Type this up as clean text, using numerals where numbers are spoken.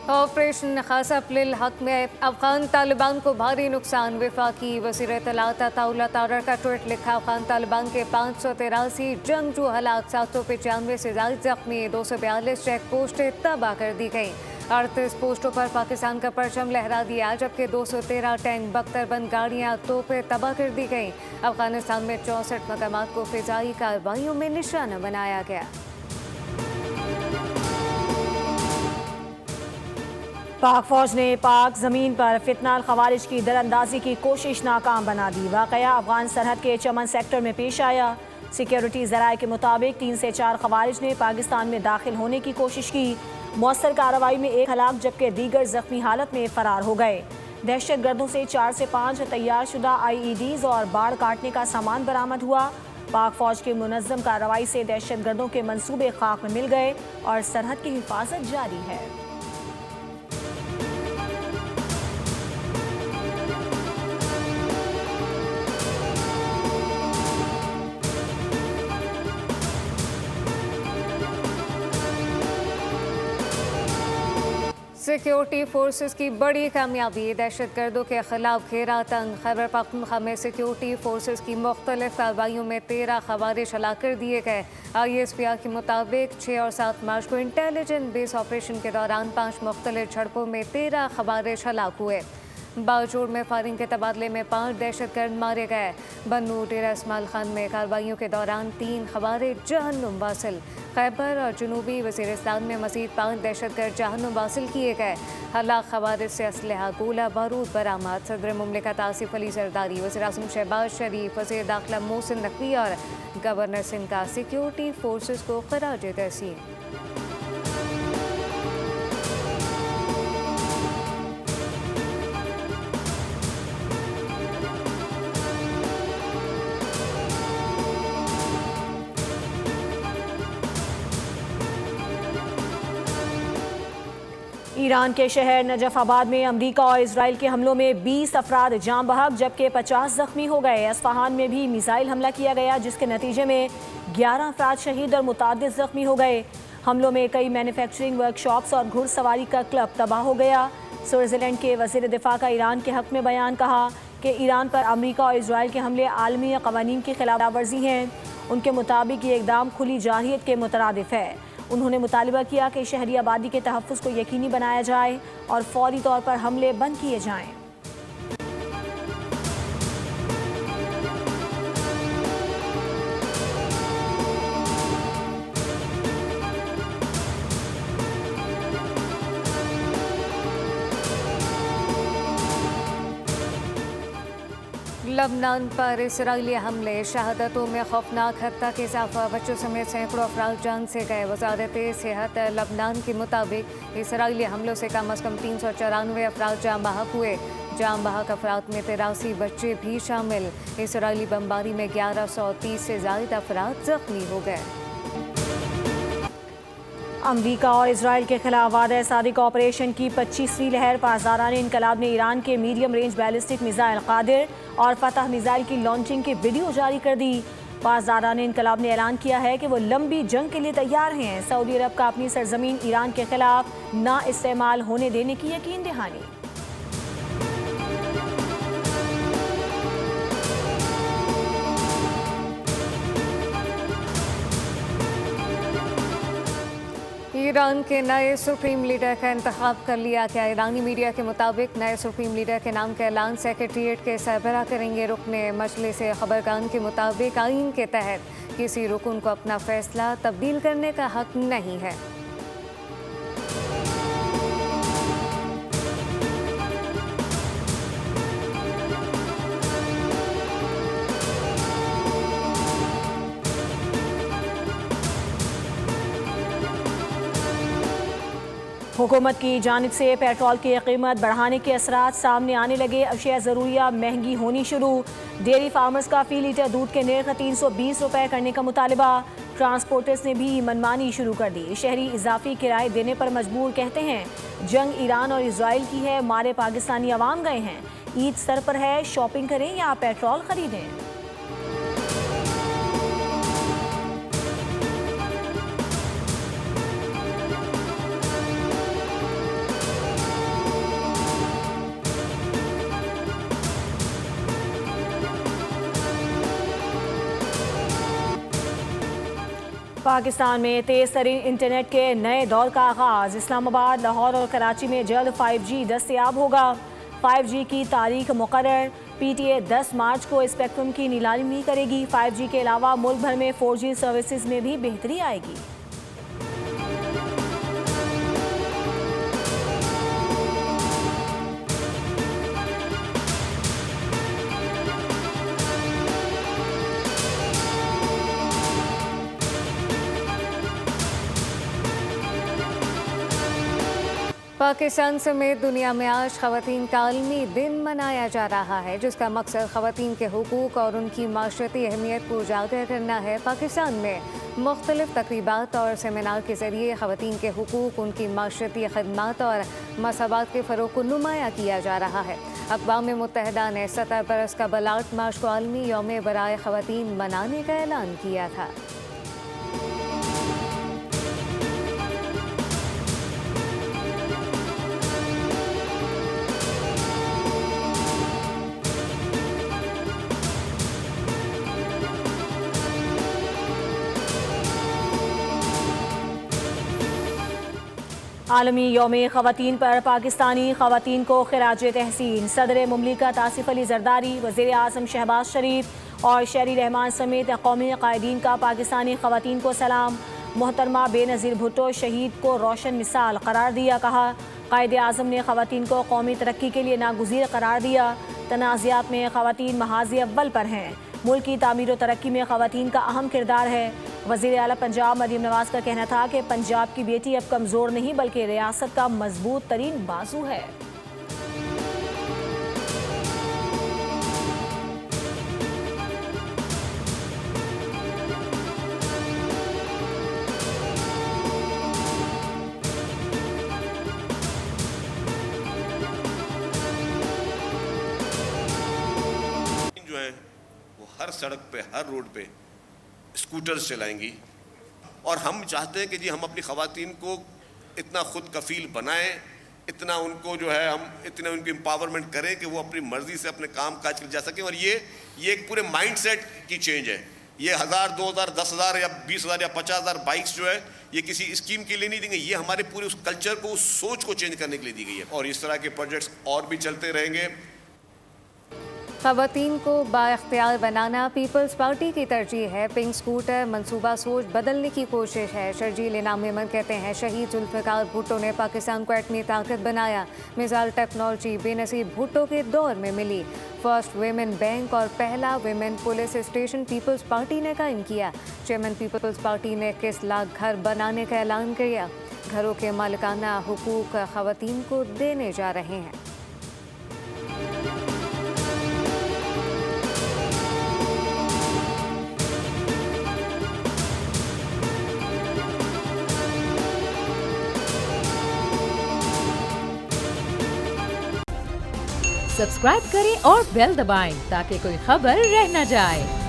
Operation खासापलिल हक में अफगान तालिबान को भारी नुकसान। वफाकी वज़ीर इत्तलात अताउल्लाह तारर का ट्वीट लिखा। अफगान तालिबान के 583 जंगजू हलाक, 795 से ज़ायद जख्मी, 242 चेक पोस्टें तबाह कर दी गई। 38 पोस्टों पर पाकिस्तान का परचम लहरा दिया, जबकि 213 टैंक, बख्तरबंद गाड़ियाँ, तोपें तबाह कर दी गई। अफगानिस्तान में 64 मकामात को फ़िज़ाई कार्रवाइयों में निशाना बनाया गया। पाक फौज ने पाक ज़मीन पर फितनाल खवारिज की दरअंदाजी की कोशिश नाकाम बना दी। वाक़या अफगान सरहद के चमन सेक्टर में पेश आया। सिक्योरिटी ज़राए के मुताबिक 3 से 4 खवारिज ने पाकिस्तान में दाखिल होने की कोशिश की। मौसर कार्रवाई में 1 हलाक जबकि दीगर जख्मी हालत में फरार हो गए। दहशत गर्दों से 4 से 5 तैयार शुदा IEDs और बाढ़ काटने का सामान बरामद हुआ। पाक फौज की मुनज़्ज़म कार्रवाई से दहशत गर्दों के मंसूबे खाक में मिल गए और सरहद की हिफाजत जारी है। सिक्योरिटी फोर्सेस की बड़ी कामयाबी, दहशत गर्दों के खिलाफ घेरा तंग। खैबर पख्तूनख्वा में सिक्योरिटी फोर्सेस की मुख्तलिफ कार्रवाइयों में 13 खवारिज हलाक कर दिए गए। ISPR के मुताबिक 6 और 7 मार्च को इंटेलिजेंस बेस ऑपरेशन के दौरान 5 मुख्तलिफ झड़पों में 13 खवारिज हलाक हुए। बाजूड़ में फायरिंग के तबादले में 5 दहशतगर्द मारे गए। बन्नू डेरा इस्माइल खान में कार्रवाइयों के दौरान 3 खवारिज जहन्नुम वासिल। खैबर और जनूबी वज़ीरिस्तान में मज़ीद 5 दहशतगर्द जहन्नुम वासिल किए गए। हलाक खवारिज से असलहा, गोला बारूद बरामद। सदर मुमलिकत आसिफ अली जरदारी, वज़ीर आज़म शहबाज शरीफ, वज़ीर दाखिला मोहसिन नकवी और गवर्नर सिंध का सिक्योरिटी फोर्सेस को खराज तहसीन। ईरान के शहर नजफ़ाबाद में अमरीका और इसराइल के हमलों में 20 अफराद जाँ बहक जबकि 50 जख्मी हो गए। अस्फहान में भी मिसाइल हमला किया गया, जिसके नतीजे में 11 अफराद शहीद और मुतादिद जख्मी हो गए। हमलों में कई मैन्युफैक्चरिंग वर्कशॉप्स और घुड़सवारी का क्लब तबाह हो गया। स्विट्ज़रलैंड के वज़ीर दिफा का ईरान के हक़ में बयान, कहा कि ईरान पर अमरीका और इसराइल के हमले आलमी क़वानीन की खिलाफ वर्जी हैं। उनके मुताबिक ये इक़दाम खुली जारहियत के मुतरादिफ है। उन्होंने मुतालिबा किया कि शहरी आबादी के तहफ़्फ़ुज़ को यकीनी बनाया जाए और फौरी तौर पर हमले बंद किए जाएँ। लबनान पर इसराइली हमले, शहादतों में खौफनाक हद तक इजाफा, बच्चों समेत सैकड़ों अफराद जान से गए। वज़ारत सेहत लबनान के मुताबिक इसराइली हमलों से कम अज़ कम 394 अफराद जाँ बहक हुए। जाँ बहक अफराद में 83 बच्चे भी शामिल। इसराइली बमबारी में 1130 से ज़ायद अफराद जख्मी हो गए। अमरीका और इसराइल के खिलाफ वादा सादिक ऑपरेशन की 25वीं लहर। पासदारान इनकलाब ने ईरान के medium range ballistic missile Qadir और फतह मिसाइल की लॉन्चिंग की वीडियो जारी कर दी। पासदारान इनकलाब ने ऐलान किया है कि वो लंबी जंग के लिए तैयार हैं। सऊदी अरब का अपनी सरजमीन ईरान के खिलाफ ना इस्तेमाल होने देने की यकीन दहानी। ईरान के नए सुप्रीम लीडर का इंतखाब कर लिया गया। ईरानी मीडिया के मुताबिक नए सुप्रीम लीडर के नाम का ऐलान सेक्रेटेरिएट के सरबराह करेंगे। रुकने मजलिस खबरगान के मुताबिक आइन के तहत किसी रुकन को अपना फैसला तब्दील करने का हक नहीं है। हुकूमत की जानिब से पेट्रोल की कीमत बढ़ाने के असरात सामने आने लगे। अशिया ज़रूरिया महंगी होनी शुरू। डेयरी फार्मर्स का फ़ी लीटर दूध के निर्ख 320 रुपये करने का मुतालबा। ट्रांसपोर्टर्स ने भी मनमानी शुरू कर दी। शहरी इजाफी किराए देने पर मजबूर, कहते हैं जंग ईरान और इसराइल की है, मारे पाकिस्तानी अवाम गए हैं। ईद सर पर है, शॉपिंग करें या पेट्रोल खरीदें। पाकिस्तान में तेज तरीन इंटरनेट के नए दौर का आगाज। इस्लामाबाद, लाहौर और कराची में जल्द 5G दस्तयाब होगा। 5G की तारीख मुकर्रर। PTA 10 मार्च को स्पेक्ट्रम की नीलामी करेगी। 5G के अलावा मुल्क भर में 4G सर्विसेज में भी बेहतरी आएगी। पाकिस्तान समेत दुनिया में आज ख़वातीन का आलमी दिन मनाया जा रहा है, जिसका मकसद ख़वातीन के हुकूक और उनकी माशरती अहमियत को उजागर करना है। पाकिस्तान में मुख्तलिफ तकरीबात और सेमिनार के ज़रिए ख़वातीन के हुकूक, उनकी माशरती खदमात और मसावात के फ़रोग़ को नुमाया किया जा रहा है। अक़वाम मुत्तहिदा ने 17 बरस कबल 8 मार्च को आलमी यौम बराए ख़वातीन मनाने का ऐलान किया था। आलमी यौम ख़वातीन पर पाकिस्तानी ख़वातीन को खिराज तहसीन। सदर मुमलिकत आसिफ अली जरदारी, वज़ीर आज़म शहबाज शरीफ और शहरी रहमान समेत कौमी कायदीन का पाकिस्तानी ख़वातीन को सलाम। मोहतरमा बेनज़ीर भुट्टो शहीद को रोशन मिसाल करार दिया। कहा, कायद आज़म ने ख़वातीन को कौमी तरक्की के लिए नागुज़ीर करार दिया। तनाज़ात में ख़वातीन महाज़ी अव्वल पर हैं। मुल्क की तामीर और तरक्की में ख़वातीन का अहम किरदार है। वज़ीर आला पंजाब मरीम नवाज़ का कहना था कि पंजाब की बेटी अब कमज़ोर नहीं बल्कि रियासत का मजबूत तरीन बाजू है। जो है वो हर सड़क पे, हर रोड पे स्कूटर्स चलाएंगी और हम चाहते हैं कि जी हम अपनी ख़वातीन को इतना ख़ुद कफ़ील बनाएं, इतना उनको जो है हम इतना उनकी एम्पावरमेंट करें कि वो अपनी मर्ज़ी से अपने काम काज कर जा सकें। और ये एक पूरे माइंडसेट की चेंज है। ये 1000, 2000, 10,000 या 20,000 या 50,000 बाइक्स जो है ये किसी स्कीम के लिए नहीं दी गई, ये हमारे पूरे उस कल्चर को, उस सोच को चेंज करने के लिए दी गई है। और इस तरह के प्रोजेक्ट्स और भी चलते रहेंगे। ख़वातीन को बाइख्तियार बनाना पीपल्स पार्टी की तरजीह है। पिंक स्कूटर मनसूबा सोच बदलने की कोशिश है। शर्जील इनाम मेमन कहते हैं, शहीद जुल्फ़िकार भुट्टो ने पाकिस्तान को एटमी ताकत बनाया। मिसाइल टेक्नोलॉजी बेनज़ीर भुट्टो के दौर में मिली। फर्स्ट वेमेन बैंक और पहला women police station Peoples Party ने कायम किया। चेयरमैन पीपल्स पार्टी ने 21 लाख घर बनाने का ऐलान किया। घरों के मालिकाना हुकूक ख़वातीन को देने जा रहे हैं। सब्सक्राइब करें और बेल दबाएं ताकि कोई खबर रह न जाए।